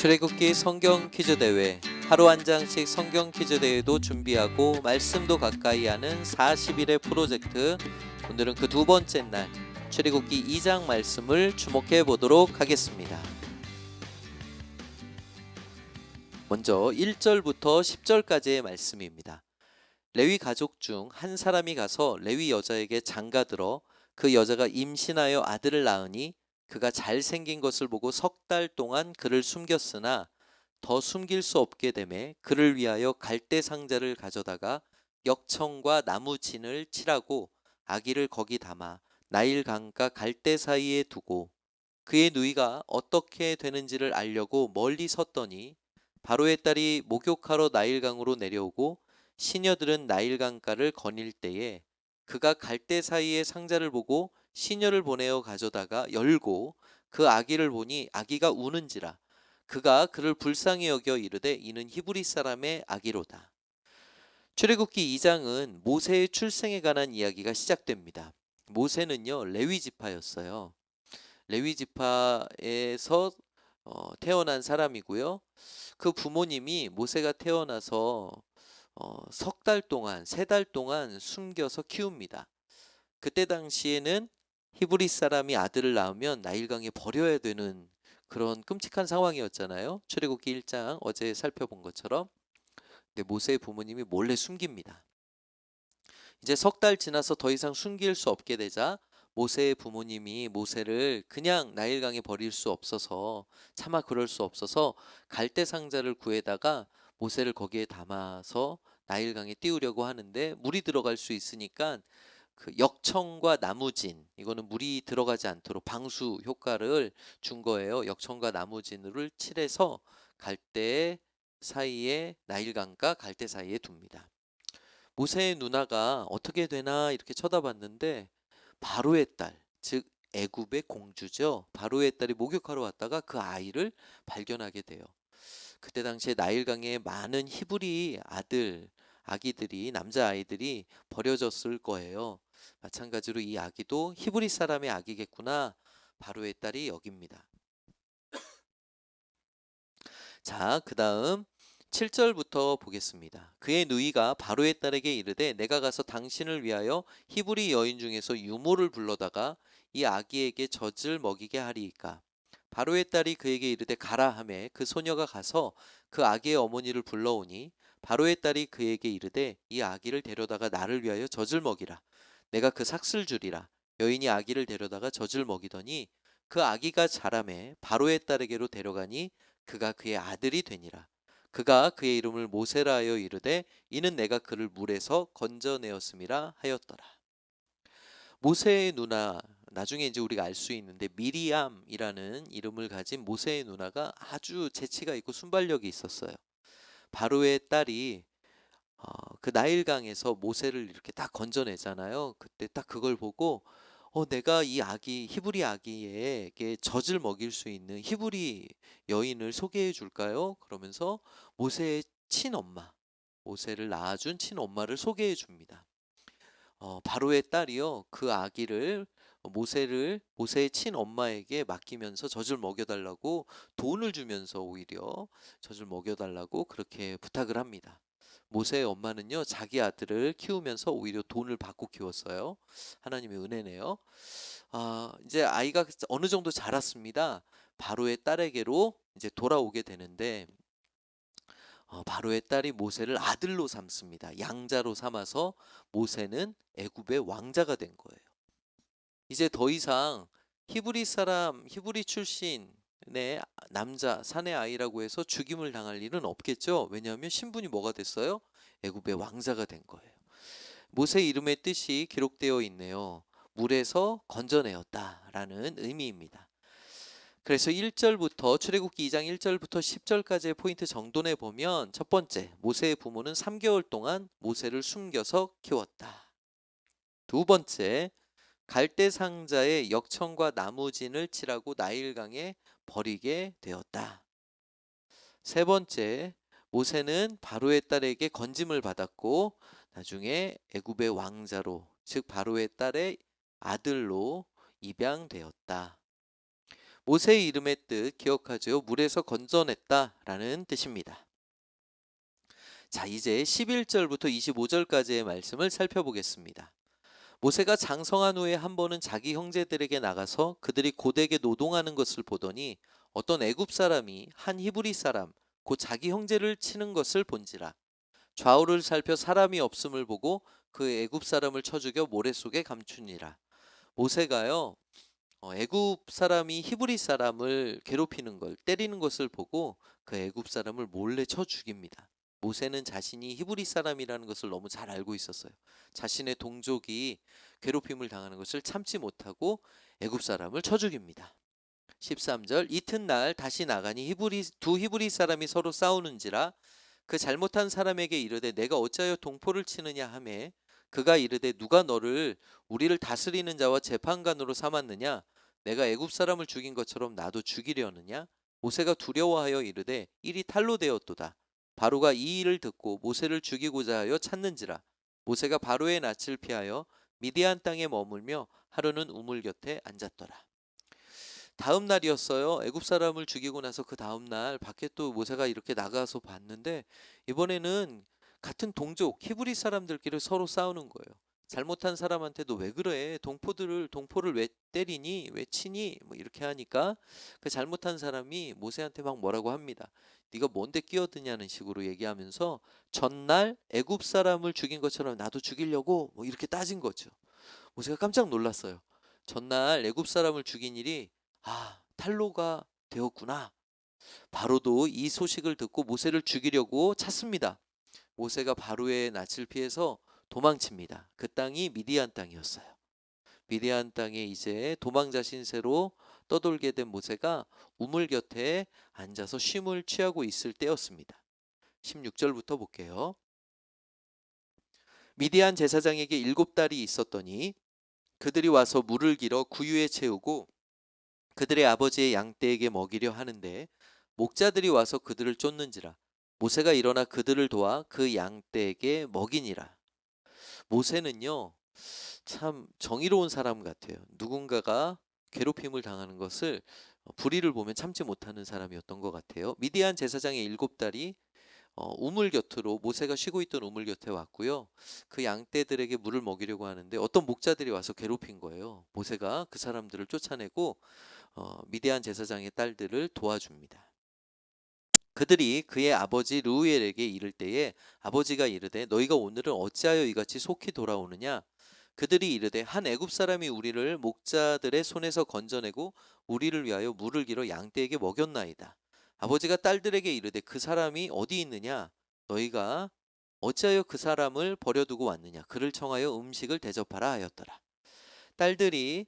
출애굽기 성경 퀴즈 대회, 하루 한 장씩 성경 퀴즈 대회도 준비하고 말씀도 가까이 하는 40일의 프로젝트. 오늘은 그 두 번째 날 출애굽기 2장 말씀을 주목해 보도록 하겠습니다. 먼저 1절부터 10절까지의 말씀입니다. 레위 가족 중 한 사람이 가서 레위 여자에게 장가들어 그 여자가 임신하여 아들을 낳으니 그가 잘생긴 것을 보고 석 달 동안 그를 숨겼으나 더 숨길 수 없게 되매 그를 위하여 갈대 상자를 가져다가 역청과 나무 진을 칠하고 아기를 거기 담아 나일 강가 갈대 사이에 두고 그의 누이가 어떻게 되는지를 알려고 멀리 섰더니 바로의 딸이 목욕하러 나일강으로 내려오고 시녀들은 나일강가를 거닐 때에 그가 갈대 사이에 상자를 보고 시녀를 보내어 가져다가 열고 그 아기를 보니 아기가 우는지라 그가 그를 불쌍히 여겨 이르되 이는 히브리 사람의 아기로다. 출애굽기 2장은 모세의 출생에 관한 이야기가 시작됩니다. 모세는요 레위 지파였어요. 레위 지파에서 태어난 사람이고요. 그 부모님이 모세가 태어나서 석 달 동안, 세 달 동안 숨겨서 키웁니다. 그때 당시에는 히브리 사람이 아들을 낳으면 나일강에 버려야 되는 그런 끔찍한 상황이었잖아요. 출애굽기 1장 어제 살펴본 것처럼. 근데 모세의 부모님이 몰래 숨깁니다. 이제 석 달 지나서 더 이상 숨길 수 없게 되자 모세의 부모님이 모세를 그냥 나일강에 버릴 수 없어서 차마 그럴 수 없어서 갈대 상자를 구해다가 모세를 거기에 담아서 나일강에 띄우려고 하는데 물이 들어갈 수 있으니까 그 역청과 나무진, 이거는 물이 들어가지 않도록 방수 효과를 준 거예요. 역청과 나무진을 칠해서 갈대 사이에 나일강과 갈대 사이에 둡니다. 모세의 누나가 어떻게 되나 이렇게 쳐다봤는데 바로의 딸, 즉 애굽의 공주죠. 바로의 딸이 목욕하러 왔다가 그 아이를 발견하게 돼요. 그때 당시에 나일강에 많은 히브리 아기들이 남자 아이들이 버려졌을 거예요. 마찬가지로 이 아기도 히브리 사람의 아기겠구나. 바로의 딸이 여깁니다. 자, 그다음 7절부터 보겠습니다. 그의 누이가 바로의 딸에게 이르되 내가 가서 당신을 위하여 히브리 여인 중에서 유모를 불러다가 이 아기에게 젖을 먹이게 하리이까. 바로의 딸이 그에게 이르되 가라 하매 그 소녀가 가서 그 아기의 어머니를 불러오니 바로의 딸이 그에게 이르되 이 아기를 데려다가 나를 위하여 젖을 먹이라. 내가 그 삭슬 주리라. 여인이 아기를 데려다가 젖을 먹이더니 그 아기가 자라매 바로의 딸에게로 데려가니 그가 그의 아들이 되니라. 그가 그의 이름을 모세라 하여 이르되 이는 내가 그를 물에서 건져내었음이라 하였더라. 모세의 누나, 나중에 이제 우리가 알 수 있는데 미리암이라는 이름을 가진 모세의 누나가 아주 재치가 있고 순발력이 있었어요. 바로의 딸이 그 나일강에서 모세를 이렇게 딱 건져내잖아요. 그때 딱 그걸 보고 내가 이 아기 히브리 아기에게 젖을 먹일 수 있는 히브리 여인을 소개해 줄까요? 그러면서 모세의 친엄마, 모세를 낳아준 친엄마를 소개해 줍니다. 바로의 딸이요 그 아기를 모세의 친엄마에게 맡기면서 젖을 먹여달라고 돈을 주면서 오히려 젖을 먹여달라고 그렇게 부탁을 합니다. 모세의 엄마는요 자기 아들을 키우면서 오히려 돈을 받고 키웠어요. 하나님의 은혜네요. 이제 아이가 어느 정도 자랐습니다. 바로의 딸에게로 이제 돌아오게 되는데 바로의 딸이 모세를 아들로 삼습니다. 양자로 삼아서 모세는 애굽의 왕자가 된 거예요. 이제 더 이상 히브리 출신의 남자 사내 아이라고 해서 죽임을 당할 일은 없겠죠. 왜냐하면 신분이 뭐가 됐어요? 애굽의 왕자가 된 거예요. 모세 이름의 뜻이 기록되어 있네요. 물에서 건져내었다라는 의미입니다. 그래서 1절부터 출애굽기 2장 1절부터 10절까지의 포인트 정돈해 보면 첫 번째, 모세의 부모는 3개월 동안 모세를 숨겨서 키웠다. 두 번째, 갈대 상자에 역청과 나무진을 칠하고 나일강에 버리게 되었다. 세 번째, 모세는 바로의 딸에게 건짐을 받았고 나중에 애굽의 왕자로, 즉 바로의 딸의 아들로 입양되었다. 모세의 이름의 뜻 기억하죠? 물에서 건져냈다라는 뜻입니다. 자, 이제 11절부터 25절까지의 말씀을 살펴보겠습니다. 모세가 장성한 후에 한 번은 자기 형제들에게 나가서 그들이 고되게 노동하는 것을 보더니 어떤 애굽 사람이 한 히브리 사람 곧 자기 형제를 치는 것을 본지라. 좌우를 살펴 사람이 없음을 보고 그 애굽 사람을 쳐 죽여 모래 속에 감추니라. 모세가요, 애굽 사람이 히브리 사람을 괴롭히는 걸, 때리는 것을 보고 그 애굽 사람을 몰래 쳐 죽입니다. 모세는 자신이 히브리 사람이라는 것을 너무 잘 알고 있었어요. 자신의 동족이 괴롭힘을 당하는 것을 참지 못하고 애굽 사람을 쳐 죽입니다. 13절, 이튿날 다시 나가니 두 히브리 사람이 서로 싸우는지라. 그 잘못한 사람에게 이르되 내가 어찌하여 동포를 치느냐 하매 그가 이르되 누가 너를 우리를 다스리는 자와 재판관으로 삼았느냐? 내가 애굽 사람을 죽인 것처럼 나도 죽이려느냐? 모세가 두려워하여 이르되 일이 탈로 되었도다. 바로가 이 일을 듣고 모세를 죽이고자 하여 찾는지라. 모세가 바로의 낯을 피하여 미디안 땅에 머물며 하루는 우물 곁에 앉았더라. 다음 날이었어요. 애굽 사람을 죽이고 나서 그 다음 날 밖에 또 모세가 이렇게 나가서 봤는데 이번에는 같은 동족 히브리 사람들끼리 서로 싸우는 거예요. 잘못한 사람한테도 왜 그래? 동포를 왜 때리니? 왜 치니? 뭐 이렇게 하니까 그 잘못한 사람이 모세한테 막 뭐라고 합니다. 네가 뭔데 끼어드냐는 식으로 얘기하면서 전날 애굽 사람을 죽인 것처럼 나도 죽이려고 뭐 이렇게 따진 거죠. 모세가 깜짝 놀랐어요. 전날 애굽 사람을 죽인 일이 탈로가 되었구나. 바로도 이 소식을 듣고 모세를 죽이려고 찾습니다. 모세가 바로의 낯을 피해서 도망칩니다. 그 땅이 미디안 땅이었어요. 미디안 땅에 이제 도망자 신세로 떠돌게 된 모세가 우물 곁에 앉아서 쉼을 취하고 있을 때였습니다. 16절부터 볼게요. 미디안 제사장에게 7달이 있었더니 그들이 와서 물을 길어 구유에 채우고 그들의 아버지의 양떼에게 먹이려 하는데 목자들이 와서 그들을 쫓는지라. 모세가 일어나 그들을 도와 그 양떼에게 먹이니라. 모세는요, 참 정의로운 사람 같아요. 누군가가 괴롭힘을 당하는 것을 불의를 보면 참지 못하는 사람이었던 것 같아요. 미디안 제사장의 7달이 우물 곁으로 모세가 쉬고 있던 우물 곁에 왔고요. 그 양떼들에게 물을 먹이려고 하는데 어떤 목자들이 와서 괴롭힌 거예요. 모세가 그 사람들을 쫓아내고 미디안 제사장의 딸들을 도와줍니다. 그들이 그의 아버지 르우엘에게 이를 때에 아버지가 이르되 너희가 오늘은 어찌하여 이같이 속히 돌아오느냐? 그들이 이르되 한 애굽 사람이 우리를 목자들의 손에서 건져내고 우리를 위하여 물을 길어 양떼에게 먹였나이다. 아버지가 딸들에게 이르되 그 사람이 어디 있느냐? 너희가 어찌하여 그 사람을 버려두고 왔느냐? 그를 청하여 음식을 대접하라 하였더라. 딸들이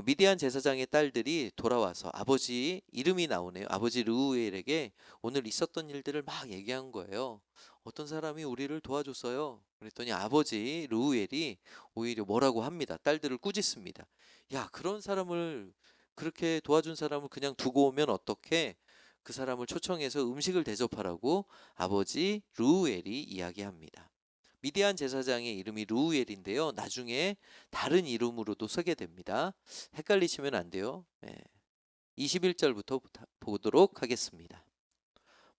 미디안 제사장의 딸들이 돌아와서 아버지 이름이 나오네요. 아버지 르우엘에게 오늘 있었던 일들을 막 얘기한 거예요. 어떤 사람이 우리를 도와줬어요. 그랬더니 아버지 르우엘이 오히려 뭐라고 합니다. 딸들을 꾸짖습니다. 야, 그런 사람을 그렇게 도와준 사람을 그냥 두고 오면 어떻게? 그 사람을 초청해서 음식을 대접하라고 아버지 르우엘이 이야기합니다. 미디안 제사장의 이름이 르우엘인데요. 나중에 다른 이름으로도 쓰게 됩니다. 헷갈리시면 안 돼요. 21절부터 보도록 하겠습니다.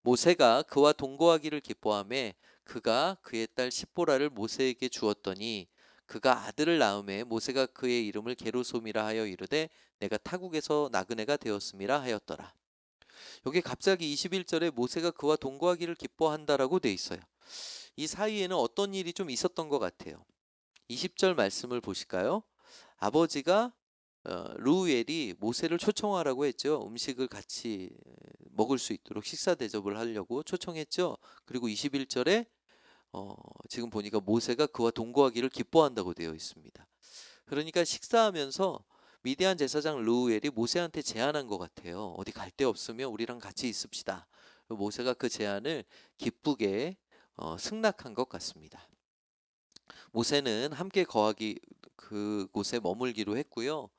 모세가 그와 동거하기를 기뻐하며 그가 그의 딸 십보라를 모세에게 주었더니 그가 아들을 낳음에 모세가 그의 이름을 게르솜이라 하여 이르되 내가 타국에서 나그네가 되었음이라 하였더라. 여기 갑자기 21절에 모세가 그와 동거하기를 기뻐한다라고 돼 있어요. 이 사이에는 어떤 일이 좀 있었던 것 같아요. 20절 말씀을 보실까요? 아버지가 르우엘이 모세를 초청하라고 했죠. 음식을 같이 먹을 수 있도록 식사 대접을 하려고 초청했죠. 그리고 21절에 지금 보니까 모세가 그와 동거하기를 기뻐한다고 되어 있습니다. 그러니까 식사하면서 미디안 제사장 르우엘이 모세한테 제안한 것 같아요. 어디 갈 데 없으면 우리랑 같이 있읍시다. 모세가 그 제안을 기쁘게 승낙한 것 같습니다. 모세는 함께 거하기 그곳에 머물기로 했고요.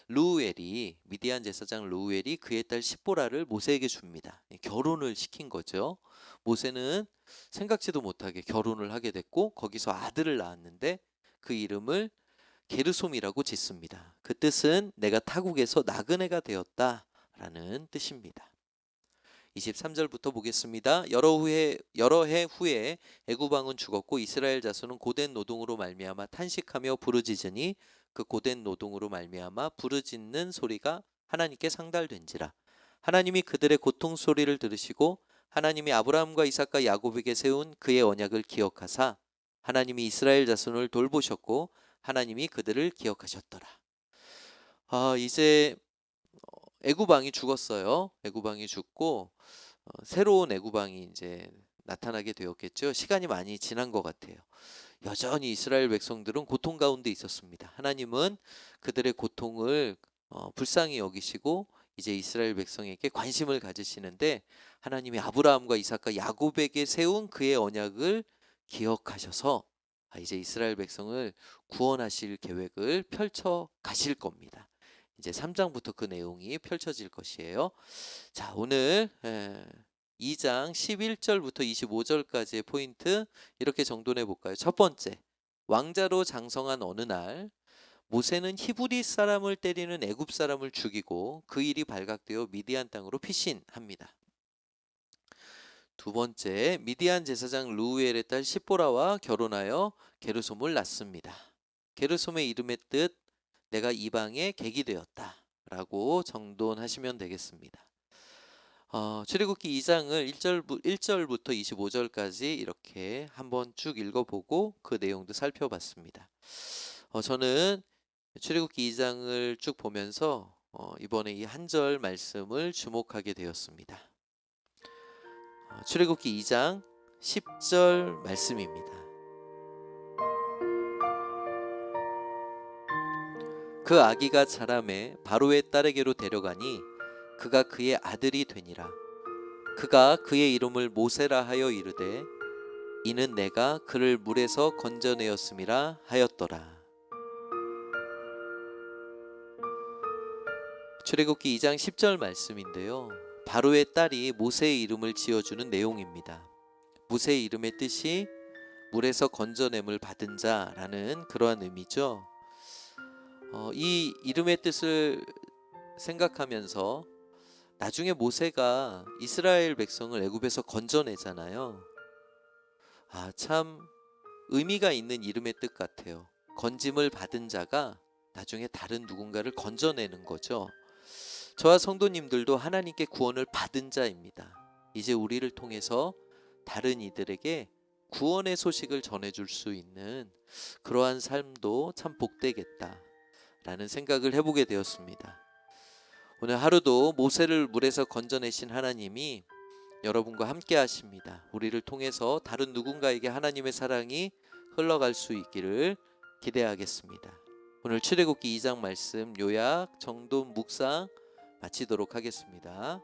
미디안 제사장 르우엘이 그의 딸 십보라를 모세에게 줍니다. 결혼을 시킨 거죠. 모세는 생각지도 못하게 결혼을 하게 됐고 거기서 아들을 낳았는데 그 이름을 게르솜이라고 짓습니다. 그 뜻은 내가 타국에서 나그네가 되었다 라는 뜻입니다. 23절부터 보겠습니다. 여러 해 후에 애굽 왕은 죽었고 이스라엘 자손은 고된 노동으로 말미암아 탄식하며 부르짖으니 그 고된 노동으로 말미암아 부르짖는 소리가 하나님께 상달된지라. 하나님이 그들의 고통 소리를 들으시고 하나님이 아브라함과 이삭과 야곱에게 세운 그의 언약을 기억하사 하나님이 이스라엘 자손을 돌보셨고 하나님이 그들을 기억하셨더라. 이제 애굽 왕이 죽었어요. 애굽 왕이 죽고 새로운 애굽 왕이 이제 나타나게 되었겠죠. 시간이 많이 지난 것 같아요. 여전히 이스라엘 백성들은 고통 가운데 있었습니다. 하나님은 그들의 고통을 불쌍히 여기시고 이제 이스라엘 백성에게 관심을 가지시는데 하나님이 아브라함과 이삭과 야곱에게 세운 그의 언약을 기억하셔서 이제 이스라엘 백성을 구원하실 계획을 펼쳐 가실 겁니다. 이제 3장부터 그 내용이 펼쳐질 것이에요. 자, 오늘 2장 11절부터 25절까지의 포인트 이렇게 정돈해 볼까요? 첫 번째, 왕자로 장성한 어느 날 모세는 히브리 사람을 때리는 애굽 사람을 죽이고 그 일이 발각되어 미디안 땅으로 피신합니다. 두 번째, 미디안 제사장 루우엘의 딸 시보라와 결혼하여 게르솜을 낳습니다. 게르솜의 이름의 뜻, 내가 이방의 객이 되었다 라고 정돈하시면 되겠습니다. 출애굽기 2장을 1절부터 25절까지 이렇게 한번 쭉 읽어보고 그 내용도 살펴봤습니다. 저는 출애굽기 2장을 쭉 보면서 이번에 이 한 절 말씀을 주목하게 되었습니다. 출애굽기 2장 10절 말씀입니다. 그 아기가 자라매 바로의 딸에게로 데려가니 그가 그의 아들이 되니라. 그가 그의 이름을 모세라 하여 이르되 이는 내가 그를 물에서 건져내었음이라 하였더라. 출애굽기 2장 10절 말씀인데요. 바로의 딸이 모세의 이름을 지어주는 내용입니다. 모세의 이름의 뜻이 물에서 건져냄을 받은 자라는 그러한 의미죠. 이 이름의 뜻을 생각하면서 나중에 모세가 이스라엘 백성을 애굽에서 건져내잖아요. 참 의미가 있는 이름의 뜻 같아요. 건짐을 받은 자가 나중에 다른 누군가를 건져내는 거죠. 저와 성도님들도 하나님께 구원을 받은 자입니다. 이제 우리를 통해서 다른 이들에게 구원의 소식을 전해줄 수 있는 그러한 삶도 참 복되겠다 라는 생각을 해보게 되었습니다. 오늘 하루도 모세를 물에서 건져내신 하나님이 여러분과 함께 하십니다. 우리를 통해서 다른 누군가에게 하나님의 사랑이 흘러갈 수 있기를 기대하겠습니다. 오늘 출애굽기 2장 말씀 요약 정돈 묵상 마치도록 하겠습니다.